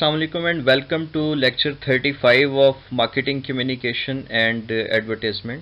Assalamu alaikum and welcome to lecture 35 of marketing communication and advertisement.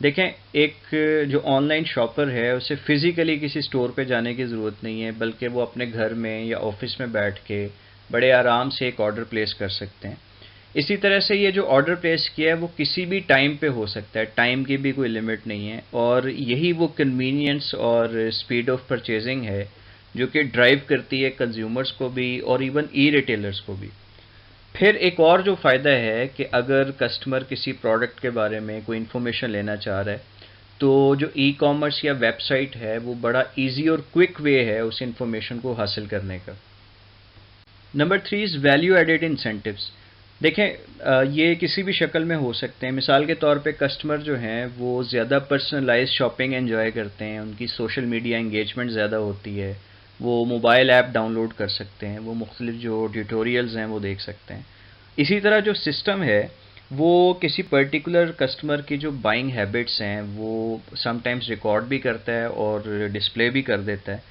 دیکھیں، ایک جو on line shopper ہے اسے فزیکلی کسی اسٹور پہ جانے کی ضرورت نہیں ہے، بلکہ وہ اپنے گھر میں یا آفس میں بیٹھ کے بڑے آرام سے ایک آرڈر پلیس کر سکتے ہیں۔ اسی طرح سے یہ جو آرڈر پلیس کیا ہے وہ کسی بھی ٹائم پہ ہو سکتا ہے، ٹائم کی بھی کوئی لمٹ نہیں ہے، اور یہی وہ کنوینئنس اور اسپیڈ آف پرچیزنگ ہے جو کہ ڈرائیو کرتی ہے کنزیومرز کو بھی اور ایون ای ریٹیلرز کو بھی۔ پھر ایک اور جو فائدہ ہے کہ اگر کسٹمر کسی پروڈکٹ کے بارے میں کوئی انفارمیشن لینا چاہ رہا ہے تو جو ای کامرس یا ویب سائٹ ہے وہ بڑا ایزی اور کوئک وے ہے اس انفارمیشن کو حاصل کرنے کا۔ نمبر 3 از ویلیو ایڈیڈ انسینٹیوز۔ دیکھیں، یہ کسی بھی شکل میں ہو سکتے ہیں۔ مثال کے طور پہ کسٹمر جو ہیں وہ زیادہ پرسنلائز شاپنگ انجوائے کرتے ہیں، ان کی سوشل میڈیا انگیجمنٹ زیادہ ہوتی ہے، وہ موبائل ایپ ڈاؤن لوڈ کر سکتے ہیں، وہ مختلف جو ٹیوٹوریلز ہیں وہ دیکھ سکتے ہیں۔ اسی طرح جو سسٹم ہے وہ کسی پرٹیکولر کسٹمر کی جو بائنگ ہیبٹس ہیں وہ سم ٹائمز ریکارڈ بھی کرتا ہے اور ڈسپلے بھی کر دیتا ہے۔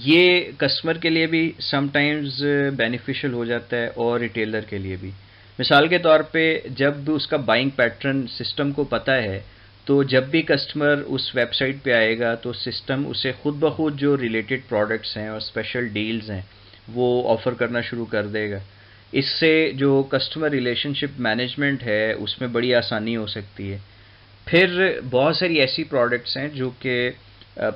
یہ کسٹمر کے لیے بھی سم ٹائمز بینیفیشل ہو جاتا ہے اور ریٹیلر کے لیے بھی۔ مثال کے طور پہ جب اس کا بائنگ پیٹرن سسٹم کو پتہ ہے تو جب بھی کسٹمر اس ویب سائٹ پہ آئے گا تو سسٹم اسے خود بخود جو ریلیٹڈ پروڈکٹس ہیں اور اسپیشل ڈیلز ہیں وہ آفر کرنا شروع کر دے گا۔ اس سے جو کسٹمر ریلیشن شپ مینجمنٹ ہے اس میں بڑی آسانی ہو سکتی ہے۔ پھر بہت ساری ایسی پروڈکٹس ہیں جو کہ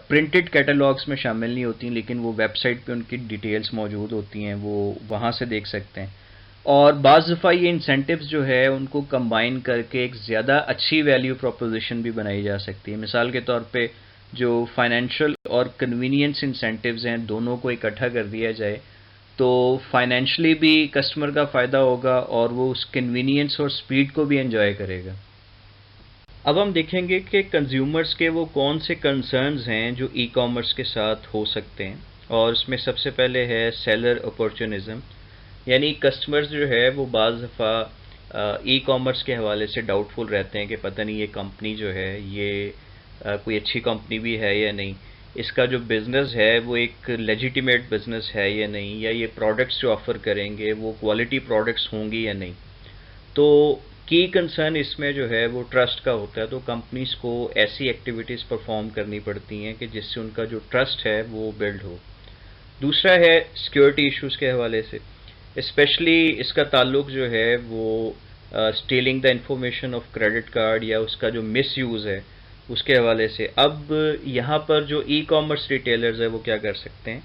پرنٹڈ کیٹالاگس میں شامل نہیں ہوتی لیکن وہ ویب سائٹ پہ ان کی ڈیٹیلز موجود ہوتی ہیں، وہ وہاں سے دیکھ سکتے ہیں۔ اور بعض دفعہ یہ انسینٹیوز جو ہے ان کو کمبائن کر کے ایک زیادہ اچھی ویلیو پروپوزیشن بھی بنائی جا سکتی ہے۔ مثال کے طور پہ جو فائنینشیل اور کنوینئنس انسینٹیوز ہیں دونوں کو اکٹھا کر دیا جائے تو فائنینشلی بھی کسٹمر کا فائدہ ہوگا اور وہ اس کنوینئنس اور سپیڈ کو بھی انجوائے کرے گا۔ اب ہم دیکھیں گے کہ کنزیومرز کے وہ کون سے کنسرنز ہیں جو ای کامرس کے ساتھ ہو سکتے ہیں، اور اس میں سب سے پہلے ہے سیلر اپورچونزم، یعنی کسٹمرز جو ہے وہ بعض دفعہ ای کامرس کے حوالے سے ڈاؤٹ فل رہتے ہیں کہ پتہ نہیں یہ کمپنی جو ہے یہ کوئی اچھی کمپنی بھی ہے یا نہیں، اس کا جو بزنس ہے وہ ایک لیجیٹیمیٹ بزنس ہے یا نہیں، یا یہ پروڈکٹس جو آفر کریں گے وہ کوالٹی پروڈکٹس ہوں گی یا نہیں۔ تو کی کنسرن اس میں جو ہے وہ ٹرسٹ کا ہوتا ہے، تو کمپنیز کو ایسی ایکٹیویٹیز پرفارم کرنی پڑتی ہیں کہ جس سے ان کا جو ٹرسٹ ہے وہ بلڈ ہو۔ دوسرا ہے سیکیورٹی ایشوز کے حوالے سے، اسپیشلی اس کا تعلق جو ہے وہ stealing the information of credit card یا اس کا جو مس یوز ہے اس کے حوالے سے۔ اب یہاں پر جو ای کامرس ریٹیلرز ہیں وہ کیا کر سکتے ہیں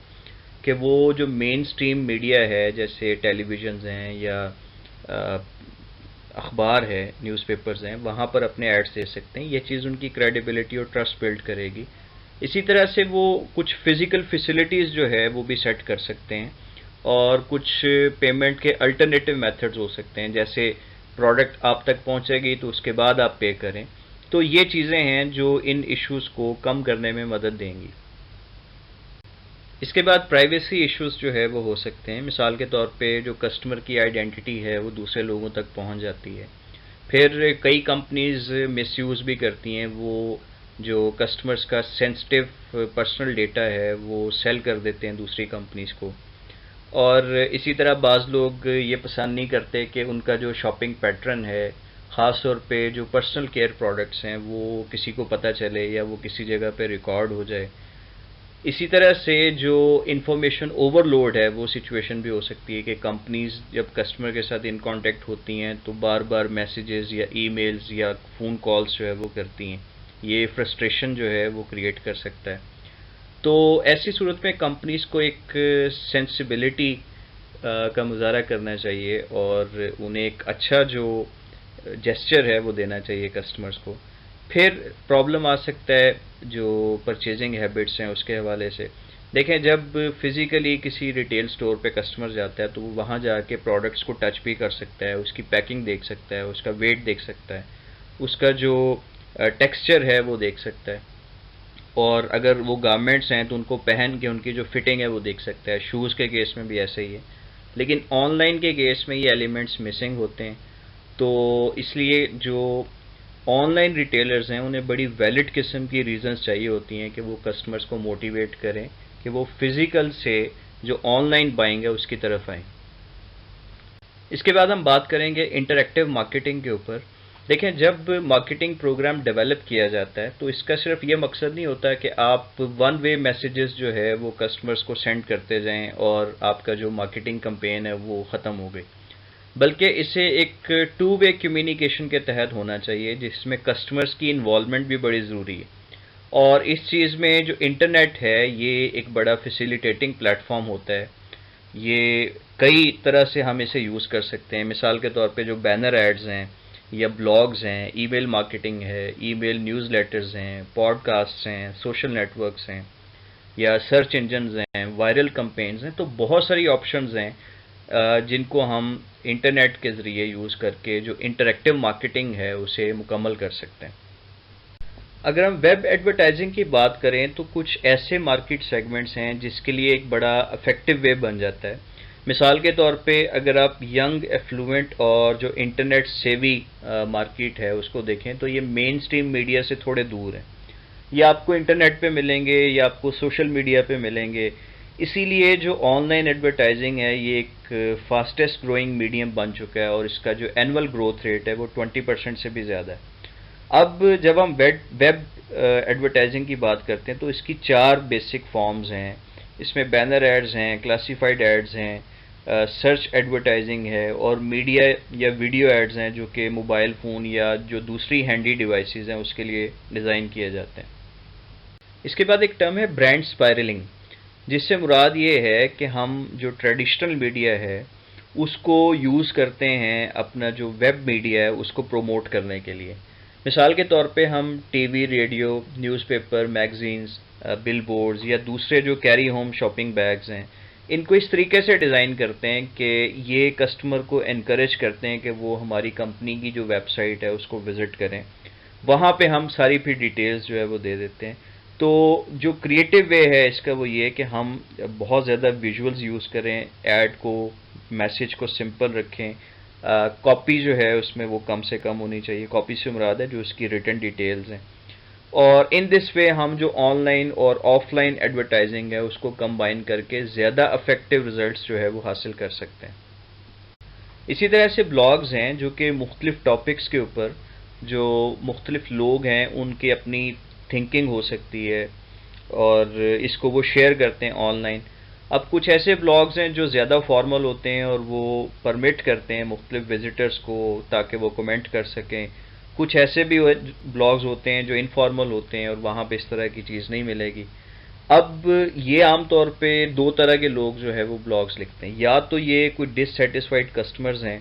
کہ وہ جو مین سٹریم میڈیا ہے جیسے ٹیلی ویژنز ہیں یا اخبار ہے، نیوز پیپرز ہیں، وہاں پر اپنے ایڈز دے سکتے ہیں۔ یہ چیز ان کی کریڈیبلٹی اور ٹرسٹ بلڈ کرے گی۔ اسی طرح سے وہ کچھ فزیکل فیسلٹیز جو ہے وہ بھی سیٹ کر سکتے ہیں، اور کچھ پیمنٹ کے الٹرنیٹیو میتھڈز ہو سکتے ہیں، جیسے پروڈکٹ آپ تک پہنچے گی تو اس کے بعد آپ پے کریں۔ تو یہ چیزیں ہیں جو ان ایشوز کو کم کرنے میں مدد دیں گی۔ اس کے بعد پرائیویسی ایشوز جو ہے وہ ہو سکتے ہیں، مثال کے طور پہ جو کسٹمر کی آئیڈینٹی ہے وہ دوسرے لوگوں تک پہنچ جاتی ہے۔ پھر کئی کمپنیز مس یوز بھی کرتی ہیں، وہ جو کسٹمرز کا سینسٹیو پرسنل ڈیٹا ہے وہ سیل کر دیتے ہیں دوسری کمپنیز کو۔ اور اسی طرح بعض لوگ یہ پسند نہیں کرتے کہ ان کا جو شاپنگ پیٹرن ہے، خاص طور پہ جو پرسنل کیئر پروڈکٹس ہیں، وہ کسی کو پتہ چلے یا وہ کسی جگہ پہ ریکارڈ ہو جائے۔ اسی طرح سے جو انفارمیشن اوور لوڈ ہے وہ سچویشن بھی ہو سکتی ہے کہ کمپنیز جب کسٹمر کے ساتھ ان کانٹیکٹ ہوتی ہیں تو بار بار میسیجز یا ای میلز یا فون کالز جو ہے وہ کرتی ہیں، یہ فرسٹریشن جو ہے وہ کریٹ کر سکتا ہے۔ تو ایسی صورت میں کمپنیز کو ایک سینسیبلٹی کا مظاہرہ کرنا چاہیے اور انہیں ایک اچھا جو جیسچر ہے وہ دینا چاہیے کسٹمرز کو۔ پھر پرابلم آ سکتا ہے جو پرچیزنگ ہیبٹس ہیں اس کے حوالے سے۔ دیکھیں، جب فزیکلی کسی ریٹیل سٹور پہ کسٹمر جاتا ہے تو وہ وہاں جا کے پروڈکٹس کو ٹچ بھی کر سکتا ہے، اس کی پیکنگ دیکھ سکتا ہے، اس کا ویٹ دیکھ سکتا ہے، اس کا جو ٹیکسچر ہے وہ دیکھ سکتا ہے، اور اگر وہ گارمنٹس ہیں تو ان کو پہن کے ان کی جو فٹنگ ہے وہ دیکھ سکتا ہے۔ شوز کے کیس میں بھی ایسے ہی ہے، لیکن آن لائن کے کیس میں یہ ایلیمنٹس مسنگ ہوتے ہیں۔ تو اس لیے جو آن لائن ریٹیلرز ہیں انہیں بڑی ویلڈ قسم کی ریزنز چاہیے ہوتی ہیں کہ وہ کسٹمرز کو موٹیویٹ کریں کہ وہ فزیکل سے جو آن لائن بائنگ ہے اس کی طرف آئیں۔ اس کے بعد ہم بات کریں گے انٹریکٹیو مارکیٹنگ کے اوپر۔ دیکھیں، جب مارکیٹنگ پروگرام ڈیولپ کیا جاتا ہے تو اس کا صرف یہ مقصد نہیں ہوتا کہ آپ ون وے میسیجز جو ہے وہ کسٹمرز کو سینڈ کرتے جائیں اور آپ کا جو مارکیٹنگ کمپین ہے وہ ختم ہو گئی، بلکہ اسے ایک ٹو وے کمیونیکیشن کے تحت ہونا چاہیے جس میں کسٹمرز کی انوالومنٹ بھی بڑی ضروری ہے۔ اور اس چیز میں جو انٹرنیٹ ہے یہ ایک بڑا فیسیلیٹیٹنگ پلیٹ فارم ہوتا ہے۔ یہ کئی طرح سے ہم اسے یوز کر سکتے ہیں، مثال کے طور پہ جو بینر ایڈز ہیں یا بلاگز ہیں، ای میل مارکیٹنگ ہے، ای میل نیوز لیٹرز ہیں، پوڈ کاسٹس ہیں، سوشل نیٹ ورکس ہیں، یا سرچ انجنز ہیں، وائرل کمپینز ہیں، تو بہت ساری آپشنز ہیں جن کو ہم انٹرنیٹ کے ذریعے یوز کر کے جو انٹریکٹیو مارکیٹنگ ہے اسے مکمل کر سکتے ہیں۔ اگر ہم ویب ایڈورٹائزنگ کی بات کریں تو کچھ ایسے مارکیٹ سیگمنٹس ہیں جس کے لیے ایک بڑا افیکٹو وے بن جاتا ہے۔ مثال کے طور پہ اگر آپ ینگ ایفلوئنٹ اور جو انٹرنیٹ سیوی مارکیٹ ہے اس کو دیکھیں تو یہ مین سٹریم میڈیا سے تھوڑے دور ہیں۔ یہ آپ کو انٹرنیٹ پہ ملیں گے یا آپ کو سوشل میڈیا پہ ملیں گے، اسی لیے جو آن لائن ایڈورٹائزنگ ہے یہ ایک فاسٹسٹ گروئنگ میڈیم بن چکا ہے اور اس کا جو اینول گروتھ ریٹ ہے وہ 20% سے بھی زیادہ ہے۔ اب جب ہم ویب ایڈورٹائزنگ کی بات کرتے ہیں تو اس کی چار بیسک فارمز ہیں۔ اس میں بینر ایڈز ہیں، کلاسیفائڈ ایڈز ہیں، سرچ ایڈورٹائزنگ ہے اور میڈیا یا ویڈیو ایڈز ہیں جو کہ موبائل فون یا جو دوسری ہینڈی ڈیوائسز ہیں اس کے لیے ڈیزائن کیے جاتے ہیں۔ اس کے بعد ایک ٹرم ہے برانڈ اسپائرلنگ، جس سے مراد یہ ہے کہ ہم جو ٹریڈیشنل میڈیا ہے اس کو یوز کرتے ہیں اپنا جو ویب میڈیا ہے اس کو پروموٹ کرنے کے لیے۔ مثال کے طور پہ ہم TV, radio, newspaper, magazines, billboards یا دوسرے جو کیری ہوم شاپنگ بیگز ہیں ان کو اس طریقے سے ڈیزائن کرتے ہیں کہ یہ کسٹمر کو انکریج کرتے ہیں کہ وہ ہماری کمپنی کی جو ویب سائٹ ہے اس کو وزٹ کریں۔ وہاں پہ ہم ساری پھر ڈیٹیلز جو ہے وہ دے دیتے ہیں۔ تو جو کریٹو وے ہے اس کا وہ یہ کہ ہم بہت زیادہ ویژولز یوز کریں، ایڈ کو، میسیج کو سمپل رکھیں، کاپی جو ہے اس میں وہ کم سے کم ہونی چاہیے، کاپی سے مراد ہے جو اس کی ریٹن ڈیٹیلز ہیں، اور ان دس وے ہم جو آن لائن اور آف لائن ایڈورٹائزنگ ہے اس کو کمبائن کر کے زیادہ افیکٹو ریزلٹس جو ہے وہ حاصل کر سکتے ہیں۔ اسی طرح سے بلاگز ہیں جو کہ مختلف ٹاپکس کے اوپر جو مختلف لوگ ہیں ان کی اپنی تھنکنگ ہو سکتی ہے اور اس کو وہ شیئر کرتے ہیں آن لائن۔ اب کچھ ایسے بلاگز ہیں جو زیادہ فارمل ہوتے ہیں اور وہ پرمٹ کرتے ہیں مختلف وزٹرز کو تاکہ وہ کمنٹ کر سکیں۔ کچھ ایسے بھی بلاگز ہوتے ہیں جو انفارمل ہوتے ہیں اور وہاں پہ اس طرح کی چیز نہیں ملے گی۔ اب یہ عام طور پہ دو طرح کے لوگ جو ہے وہ بلاگز لکھتے ہیں، یا تو یہ کوئی ڈس سیٹسفائیڈ کسٹمرز ہیں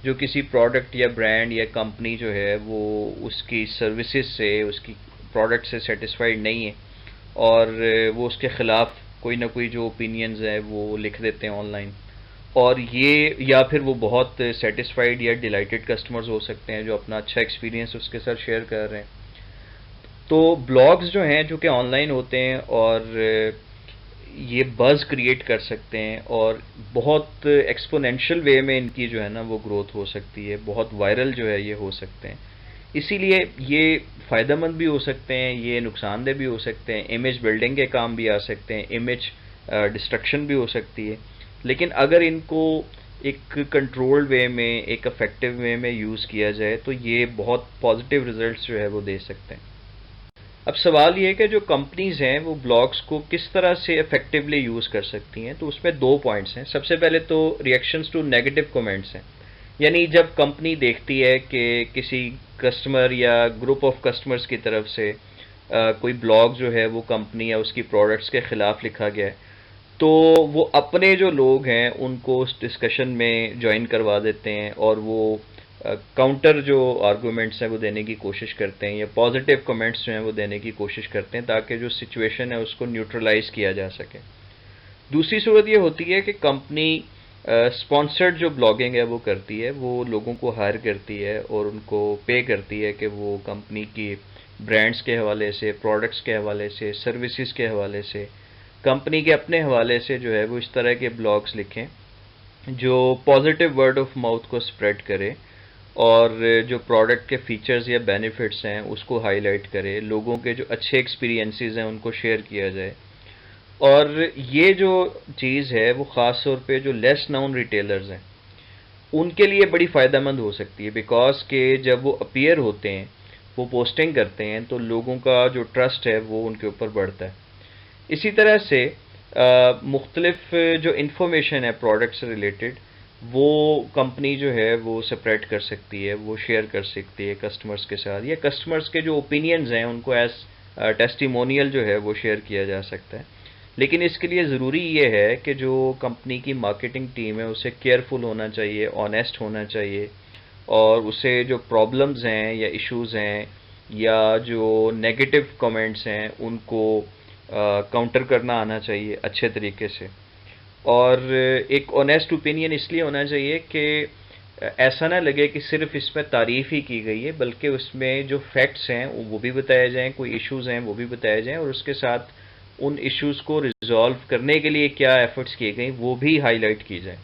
جو کسی پروڈکٹ یا برانڈ یا کمپنی جو ہے وہ اس کی سروسز سے، اس کی پروڈکٹ سے سیٹسفائیڈ نہیں ہے اور وہ اس کے خلاف کوئی نہ کوئی جو اوپینینز ہیں وہ لکھ دیتے ہیں آن لائن، اور یہ یا پھر وہ بہت سیٹسفائیڈ یا ڈیلائٹڈ کسٹمرز ہو سکتے ہیں جو اپنا اچھا ایکسپیرینس اس کے ساتھ شیئر کر رہے ہیں۔ تو بلاگز جو ہیں جو کہ آن لائن ہوتے ہیں اور یہ بز کریٹ کر سکتے ہیں اور بہت ایکسپونینشیل وے میں ان کی جو ہے نا وہ گروتھ ہو سکتی ہے، بہت وائرل جو ہے یہ ہو سکتے ہیں۔ اسی لیے یہ فائدہ مند بھی ہو سکتے ہیں، یہ نقصان دہ بھی ہو سکتے ہیں، امیج بلڈنگ کے کام بھی آ سکتے ہیں، امیج ڈسٹرکشن بھی ہو سکتی ہے، لیکن اگر ان کو ایک کنٹرولڈ وے میں، ایک افیکٹو وے میں یوز کیا جائے تو یہ بہت پازیٹیو ریزلٹس جو ہے وہ دے سکتے ہیں۔ اب سوال یہ ہے کہ جو کمپنیز ہیں وہ بلاگز کو کس طرح سے افیکٹولی یوز کر سکتی ہیں، تو اس میں دو پوائنٹس ہیں۔ سب سے پہلے تو ریئیکشنز ٹو نیگیٹو کومنٹس ہیں، یعنی جب کمپنی دیکھتی ہے کہ کسی کسٹمر یا گروپ آف کسٹمرز کی طرف سے کوئی بلاگ جو ہے وہ کمپنی یا اس کی پروڈکٹس کے خلاف لکھا گیا ہے، تو وہ اپنے جو لوگ ہیں ان کو اس ڈسکشن میں جوائن کروا دیتے ہیں اور وہ کاؤنٹر جو آرگومنٹس ہیں وہ دینے کی کوشش کرتے ہیں یا پازیٹیو کمنٹس جو ہیں وہ دینے کی کوشش کرتے ہیں تاکہ جو سچویشن ہے اس کو نیوٹرلائز کیا جا سکے۔ دوسری صورت یہ ہوتی ہے کہ کمپنی اسپانسرڈ جو بلاگنگ ہے وہ کرتی ہے، وہ لوگوں کو ہائر کرتی ہے اور ان کو پے کرتی ہے کہ وہ کمپنی کی برانڈز کے حوالے سے، پروڈکٹس کے حوالے سے، سروسز کے حوالے سے، کمپنی کے اپنے حوالے سے جو ہے وہ اس طرح کے بلاگز لکھیں جو پازیٹیو ورڈ آف ماؤتھ کو سپریڈ کرے اور جو پروڈکٹ کے فیچرز یا بینیفٹس ہیں اس کو ہائی لائٹ کرے، لوگوں کے جو اچھے ایکسپیرینسز ہیں ان کو شیئر کیا جائے۔ اور یہ جو چیز ہے وہ خاص طور پہ جو لیس ناؤن ریٹیلرز ہیں ان کے لیے بڑی فائدہ مند ہو سکتی ہے، بیکاز کہ جب وہ اپیئر ہوتے ہیں، وہ پوسٹنگ کرتے ہیں، تو لوگوں کا جو ٹرسٹ ہے وہ ان کے اوپر بڑھتا ہے۔ اسی طرح سے مختلف جو انفارمیشن ہے پروڈکٹ سے ریلیٹڈ، وہ کمپنی جو ہے وہ سپریٹ کر سکتی ہے، وہ شیئر کر سکتی ہے کسٹمرز کے ساتھ، یا کسٹمرز کے جو اوپینینز ہیں ان کو ایز ٹیسٹیمونیل جو ہے وہ شیئر کیا جا سکتا ہے۔ لیکن اس کے لیے ضروری یہ ہے کہ جو کمپنی کی مارکیٹنگ ٹیم ہے اسے کیئرفل ہونا چاہیے، آنیسٹ ہونا چاہیے، اور اسے جو پرابلمز ہیں یا ایشوز ہیں یا جو نیگیٹو کمنٹس ہیں ان کو کاؤنٹر کرنا آنا چاہیے اچھے طریقے سے۔ اور ایک آنیسٹ اوپینین اس لیے ہونا چاہیے کہ ایسا نہ لگے کہ صرف اس میں تعریف ہی کی گئی ہے، بلکہ اس میں جو فیکٹس ہیں وہ بھی بتائے جائیں، کوئی ایشوز ہیں وہ بھی بتائے جائیں، اور اس کے ساتھ ان ایشوز کو ریزالو کرنے کے لیے کیا ایفرٹس کیے گئیں وہ بھی ہائی لائٹ کی جائیں۔